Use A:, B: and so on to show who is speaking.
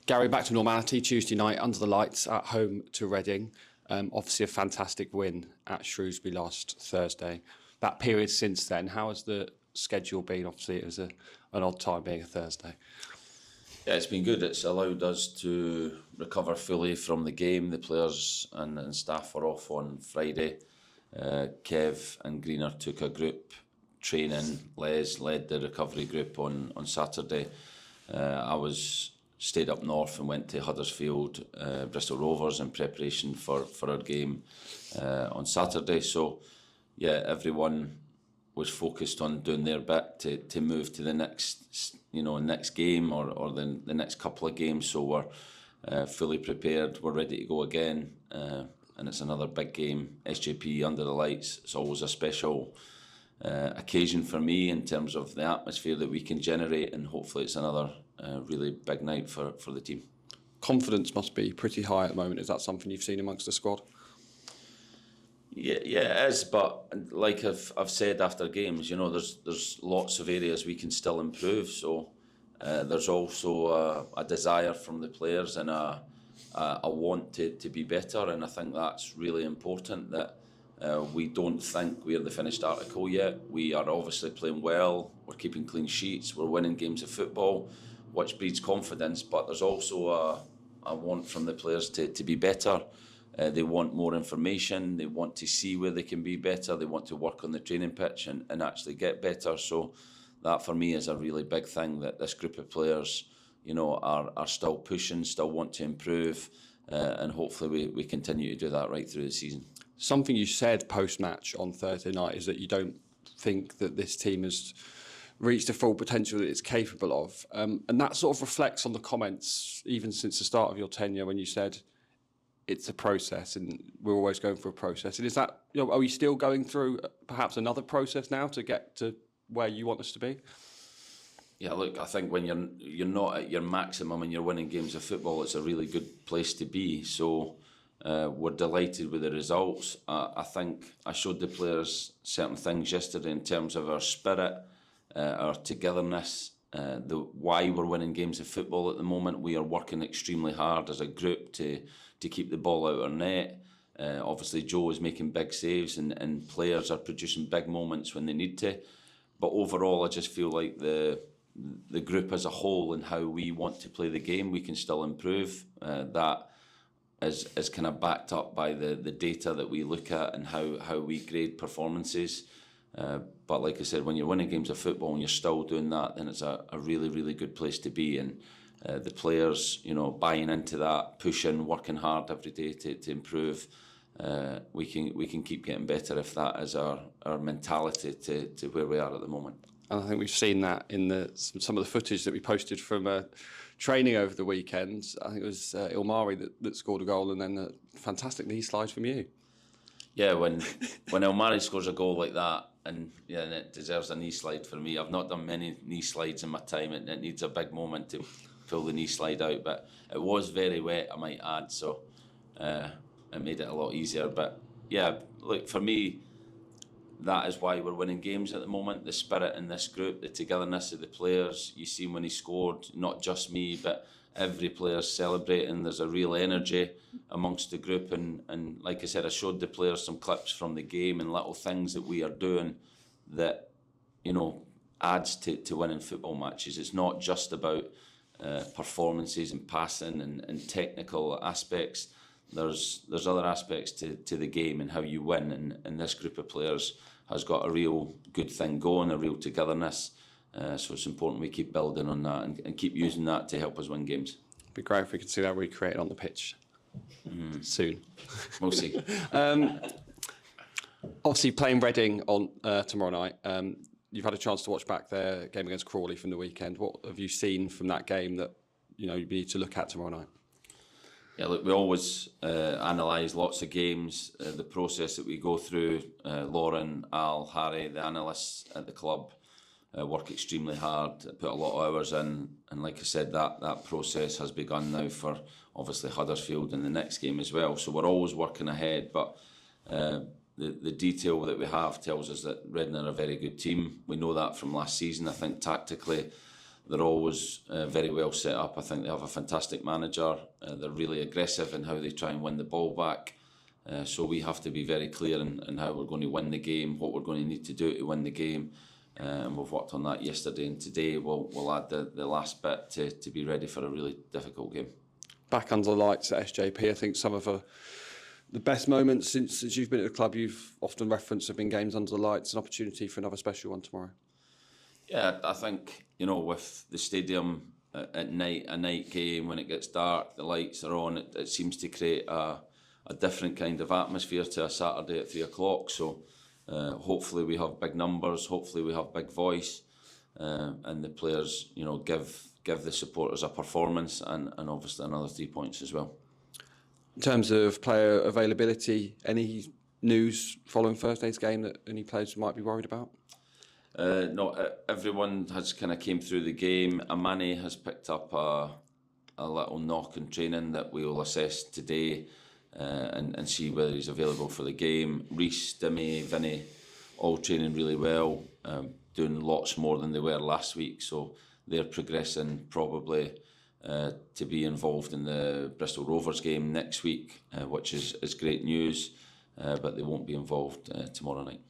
A: Gary, back to normality Tuesday night under the lights at home to Reading. Obviously a fantastic win at Shrewsbury last Thursday. That period since then, how has the schedule been? Obviously it was an odd time being a Thursday.
B: Yeah, it's been good. It's allowed us to recover fully from the game. The players and staff were off on Friday. Kev and Greener took a group training. Les led the recovery group on Saturday. I stayed up north and went to Huddersfield, Bristol Rovers in preparation for our game on Saturday. So yeah, everyone was focused on doing their bit to move to the next game or the next couple of games. So we're fully prepared. We're ready to go again, and it's another big game. SJP under the lights. It's always a special occasion for me in terms of the atmosphere that we can generate, and hopefully it's another really big night for the team.
A: Confidence must be pretty high at the moment. Is that something you've seen amongst the squad?
B: Yeah, it is. But like I've said after games, there's lots of areas we can still improve. So there's also a desire from the players and a want to be better, and I think that's really important. That we don't think we are the finished article yet. We are obviously playing well. We're keeping clean sheets. We're winning games of football, which breeds confidence. But there's also a want from the players to be better. They want more information. They want to see where they can be better. They want to work on the training pitch and actually get better. So that for me is a really big thing, that this group of players, are still pushing, still want to improve, and hopefully we continue to do that right through the season.
A: Something you said post-match on Thursday night is that you don't think that this team has reached the full potential that it's capable of. And that sort of reflects on the comments, even since the start of your tenure, when you said it's a process and we're always going through a process. And is that, are we still going through perhaps another process now to get to where you want us to be?
B: Yeah, look, I think when you're not at your maximum and you're winning games of football, it's a really good place to be. So we're delighted with the results. I think I showed the players certain things yesterday in terms of our spirit, our togetherness, why we're winning games of football at the moment. We are working extremely hard as a group to keep the ball out of our net. Obviously Joe is making big saves and players are producing big moments when they need to. But overall I just feel like the group as a whole and how we want to play the game, we can still improve. That is kind of backed up by the data that we look at and how we grade performances. But like I said, when you're winning games of football and you're still doing that, then it's a really, really good place to be. And the players, buying into that, pushing, working hard every day to improve. We can keep getting better if that is our mentality to where we are at the moment.
A: And I think we've seen that in some of the footage that we posted from training over the weekend. I think it was Ilmari that scored a goal, and then a fantastic knee slide from you.
B: Yeah, when Ilmari scores a goal like that, and it deserves a knee slide for me. I've not done many knee slides in my time. It needs a big moment to pull the knee slide out, but it was very wet, I might add, so it made it a lot easier. But yeah, look, for me, that is why we're winning games at the moment. The spirit in this group, the togetherness of the players. You see when he scored, not just me, but every player celebrating. There's a real energy amongst the group, and like I said, I showed the players some clips from the game and little things that we are doing that adds to winning football matches. It's not just about performances and passing and technical aspects. There's other aspects to the game and how you win, and this group of players has got a real good thing going, a real togetherness. So it's important we keep building on that and keep using that to help us win games.
A: It'd be great if we could see that recreated on the pitch soon.
B: We'll see.
A: Obviously playing Reading on tomorrow night. You've had a chance to watch back their game against Crawley from the weekend. What have you seen from that game that you need to look at tomorrow night?
B: Yeah, look, we always analyse lots of games. The process that we go through, Lauren, Al, Harry, the analysts at the club work extremely hard, put a lot of hours in, and like I said, that process has begun now for obviously Huddersfield in the next game as well. So we're always working ahead, but the detail that we have tells us that Reading are a very good team. We know that from last season. I think tactically they're always very well set up. I think they have a fantastic manager. They're really aggressive in how they try and win the ball back. So we have to be very clear in how we're going to win the game, what we're going to need to do to win the game. And we've worked on that yesterday, and today we'll add the last bit to be ready for a really difficult game.
A: Back under the lights at SJP, I think some of the best moments since you've been at the club, you've often referenced, have been games under the lights, an opportunity for another special one tomorrow.
B: Yeah, I think, with the stadium at night, a night game, when it gets dark, the lights are on, it seems to create a different kind of atmosphere to a Saturday at 3 o'clock. So hopefully we have big numbers, hopefully we have big voice, and the players, give the supporters a performance and obviously another 3 points as well.
A: In terms of player availability, any news following Thursday's game that any players might be worried about?
B: No, everyone has kind of came through the game. Amani has picked up a little knock in training that we will assess today and see whether he's available for the game. Reece, Dimmy, Vinny, all training really well, doing lots more than they were last week. So they're progressing probably to be involved in the Bristol Rovers game next week, which is great news, but they won't be involved tomorrow night.